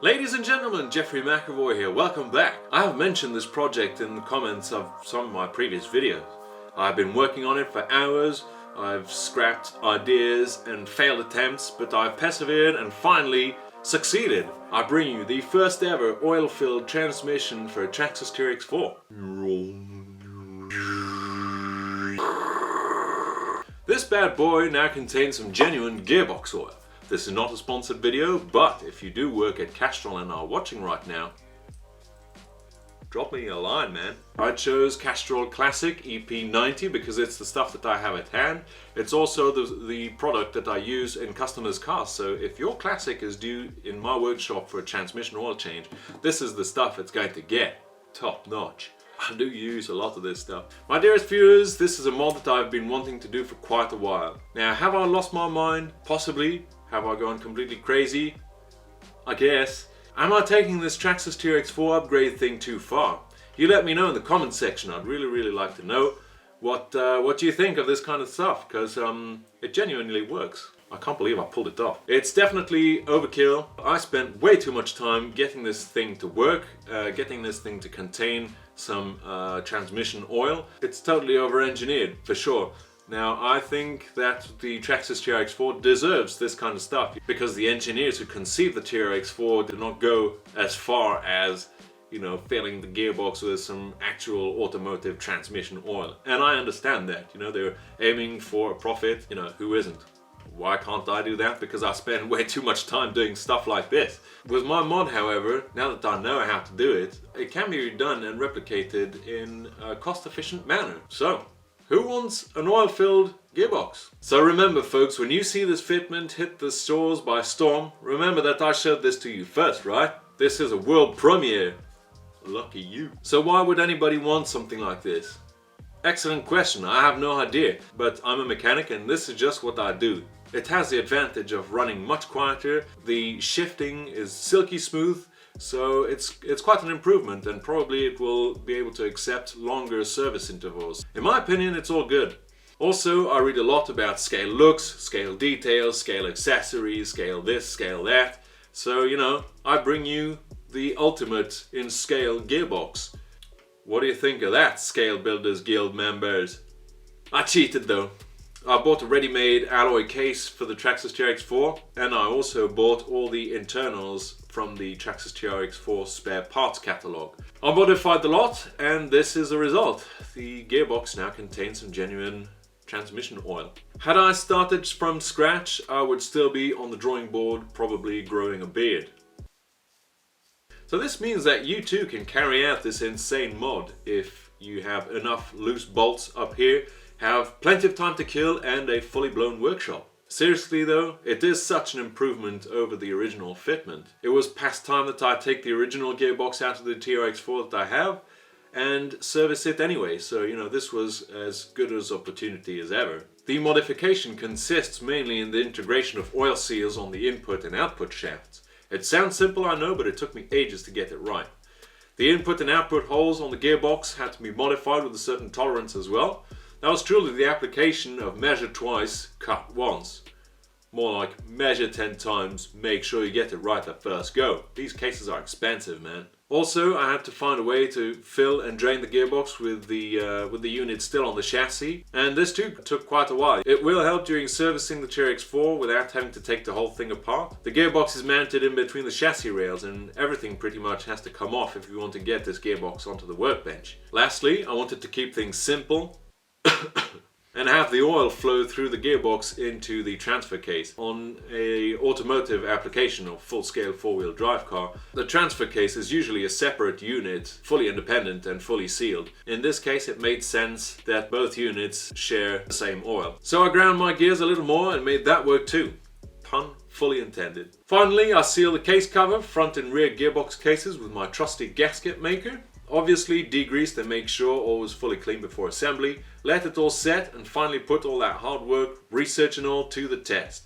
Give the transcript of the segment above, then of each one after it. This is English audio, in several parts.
Ladies and gentlemen, Jeffrey McAvoy here, welcome back. I have mentioned this project in the comments of some of my previous videos. I've been working on it for hours, I've scrapped ideas and failed attempts, but I've persevered and finally succeeded. I bring you the first ever oil-filled transmission for a Traxxas TRX-4. This bad boy now contains some genuine gearbox oil. This is not a sponsored video, but if you do work at Castrol and are watching right now, drop me a line, man. I chose Castrol Classic EP90 because it's the stuff that I have at hand. It's also the product that I use in customers' cars, so if your Classic is due in my workshop for a transmission oil change, this is the stuff it's going to get. Top notch. I do use a lot of this stuff. My dearest viewers, this is a mod that I've been wanting to do for quite a while. Now, have I lost my mind? Possibly. Have I gone completely crazy? I guess. Am I taking this Traxxas TRX-4 upgrade thing too far? You let me know in the comment section. I'd really like to know what do you think of this kind of stuff, because it genuinely works. I can't believe I pulled it off. It's definitely overkill. I spent way too much time getting this thing to work, getting this thing to contain some transmission oil. It's totally over-engineered, for sure. Now, I think that the Traxxas TRX-4 deserves this kind of stuff because the engineers who conceived the TRX-4 did not go as far as, you know, filling the gearbox with some actual automotive transmission oil. And I understand that, you know, they're aiming for a profit, you know, who isn't? Why can't I do that? Because I spend way too much time doing stuff like this. With my mod, however, now that I know how to do it, it can be done and replicated in a cost-efficient manner. So, who wants an oil-filled gearbox? So remember folks, when you see this fitment hit the stores by storm, remember that I showed this to you first, right? This is a world premiere. Lucky you. So why would anybody want something like this? Excellent question, I have no idea, but I'm a mechanic and this is just what I do. It has the advantage of running much quieter, the shifting is silky smooth, so it's quite an improvement, and probably it will be able to accept longer service intervals. In my opinion, it's all good. Also, I read a lot about scale looks, scale details, scale accessories, scale this, scale that. So, you know, I bring you the ultimate in scale gearbox. What do you think of that, Scale Builders Guild members? I cheated though. I bought a ready-made alloy case for the Traxxas TRX-4, and I also bought all the internals from the Traxxas TRX-4 spare parts catalog. I modified the lot, and this is the result. The gearbox now contains some genuine transmission oil. Had I started from scratch, I would still be on the drawing board, probably growing a beard. So this means that you too can carry out this insane mod if you have enough loose bolts up here, have plenty of time to kill, and a fully blown workshop. Seriously though, it is such an improvement over the original fitment. It was past time that I take the original gearbox out of the TRX-4 that I have and service it anyway, so you know, this was as good as opportunity as ever. The modification consists mainly in the integration of oil seals on the input and output shafts. It sounds simple, I know, but it took me ages to get it right. The input and output holes on the gearbox had to be modified with a certain tolerance as well. That was truly the application of measure twice, cut once. More like measure 10 times, make sure you get it right at first go. These cases are expensive, man. Also, I had to find a way to fill and drain the gearbox with the unit still on the chassis, and this too took quite a while. It will help during servicing the TRX-4 without having to take the whole thing apart. The gearbox is mounted in between the chassis rails, and everything pretty much has to come off if you want to get this gearbox onto the workbench. Lastly, I wanted to keep things simple and have the oil flow through the gearbox into the transfer case. On a automotive application or full-scale four-wheel drive car, the transfer case is usually a separate unit, fully independent and fully sealed. In this case, it made sense that both units share the same oil. So I ground my gears a little more and made that work too. Pun fully intended. Finally, I seal the case cover, front and rear gearbox cases, with my trusty gasket maker. Obviously degreased and make sure all was fully clean before assembly. Let it all set and finally put all that hard work, research and all to the test.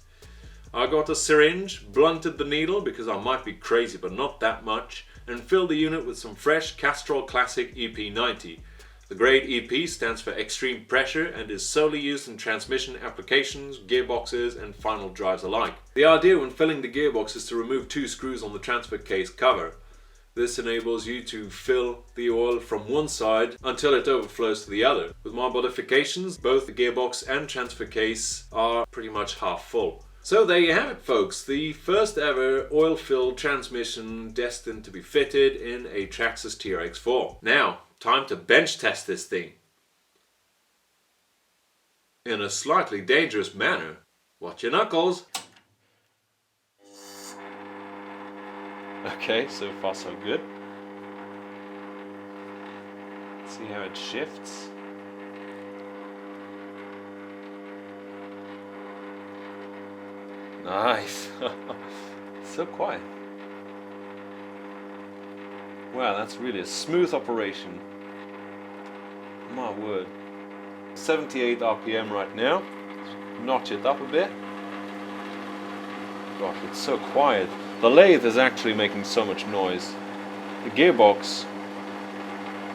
I got a syringe, blunted the needle because I might be crazy but not that much, and filled the unit with some fresh Castrol Classic EP90. The grade EP stands for extreme pressure and is solely used in transmission applications, gearboxes and final drives alike. The idea when filling the gearbox is to remove 2 screws on the transfer case cover. This enables you to fill the oil from one side until it overflows to the other. With my modifications, both the gearbox and transfer case are pretty much half full. So there you have it, folks, the first ever oil-filled transmission destined to be fitted in a Traxxas TRX-4. Now, time to bench test this thing. In a slightly dangerous manner. Watch your knuckles. Okay, so far so good. Let's see how it shifts. Nice. So quiet. Wow, that's really a smooth operation. My word. 78 RPM right now. Notch it up a bit. Gosh, it's so quiet. The lathe is actually making so much noise. The gearbox,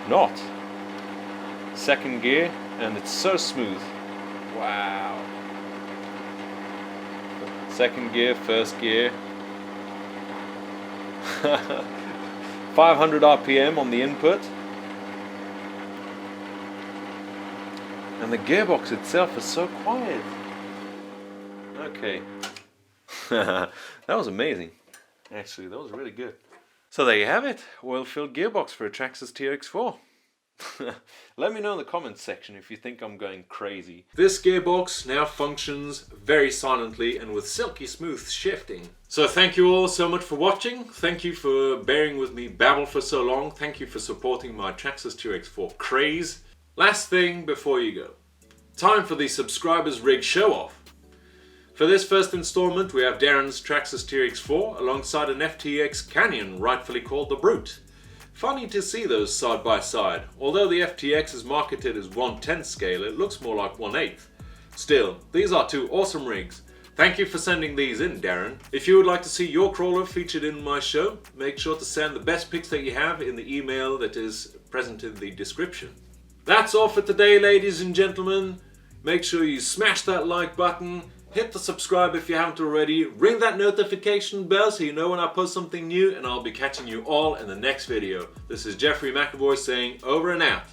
not. Second gear, and it's so smooth. Wow. Second gear, first gear. 500 RPM on the input. And the gearbox itself is so quiet. Okay. That was amazing. Actually, that was really good. So there you have it. Oil-filled gearbox for a Traxxas TRX-4. Let me know in the comments section if you think I'm going crazy. This gearbox now functions very silently and with silky smooth shifting. So thank you all so much for watching. Thank you for bearing with me babble for so long. Thank you for supporting my Traxxas TRX-4 craze. Last thing before you go. Time for the subscribers rig show off. For this first installment we have Darren's Traxxas TRX-4 alongside an FTX Canyon rightfully called the Brute. Funny to see those side by side. Although the FTX is marketed as 1/10 scale, it looks more like 1/8. Still, these are 2 awesome rigs. Thank you for sending these in, Darren. If you would like to see your crawler featured in my show, make sure to send the best pics that you have in the email that is present in the description. That's all for today, ladies and gentlemen. Make sure you smash that like button. Hit the subscribe if you haven't already, ring that notification bell so you know when I post something new, and I'll be catching you all in the next video. This is Jeffrey McAvoy saying over and out.